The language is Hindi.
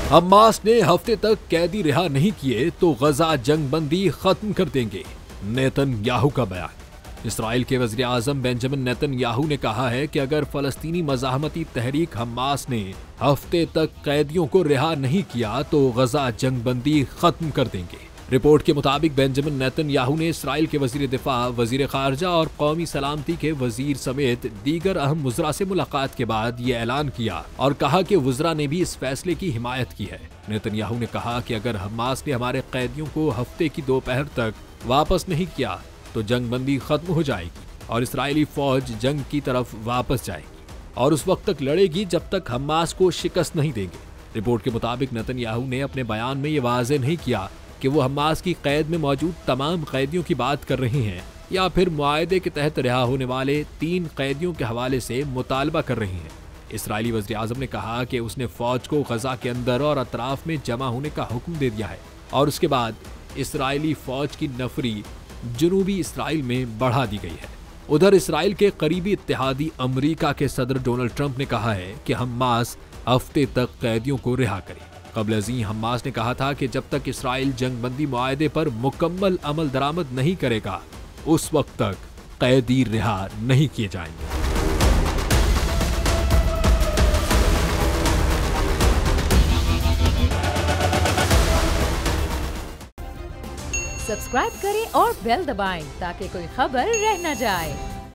हमास ने हफ्ते तक कैदी रिहा नहीं किए तो गजा जंगबंदी खत्म कर देंगे, नेतन्याहू का बयान। इसराइल के वज़ीर आज़म बेंजामिन नेतन्याहू ने कहा है कि अगर फलस्तीनी मज़ाहमती तहरीक हमास ने हफ्ते तक कैदियों को रिहा नहीं किया तो गजा जंगबंदी खत्म कर देंगे। रिपोर्ट के मुताबिक बेंजामिन नेतन्याहू ने इसराइल के वज़ीर दिफा, वज़ीर खारजा और कौमी सलामती के वज़ीर समेत दीगर अहम वज़रा से मुलाकात के बाद ये ऐलान किया और कहा कि वज़रा ने भी इस फैसले की हिमायत की है। नेतन्याहू ने कहा कि अगर हमास ने हमारे कैदियों को हफ्ते की दोपहर तक वापस नहीं किया तो जंगबंदी खत्म हो जाएगी और इसराइली फौज जंग की तरफ वापस जाएगी और उस वक्त तक लड़ेगी जब तक हमास को शिकस्त नहीं देंगे। रिपोर्ट के मुताबिक नेतन्याहू ने अपने बयान में ये वाज़ेह नहीं किया कि वो हमास की कैद में मौजूद तमाम कैदियों की बात कर रहे हैं या फिर मुआहदे के तहत रिहा होने वाले 3 कैदियों के हवाले से मुतालबा कर रहे हैं। इसराइली वज़ीर आज़म ने कहा कि उसने फौज को गजा के अंदर और अतराफ में जमा होने का हुक्म दे दिया है और उसके बाद इसराइली फौज की नफरी जनूबी इसराइल में बढ़ा दी गई है। उधर इसराइल के करीबी इत्तेहादी अमरीका के सदर डोनाल्ड ट्रंप ने कहा है कि हमास हफ्ते तक कैदियों को रिहा करे। कबल अज़ीं हमास ने कहा था कि जब तक इसराइल जंगबंदी मुआहदे पर मुकम्मल अमल दरामद नहीं करेगा उस वक्त तक कैदी रिहा नहीं किए जाएंगे। सब्सक्राइब करें और बेल दबाएं ताकि कोई खबर रह न जाए।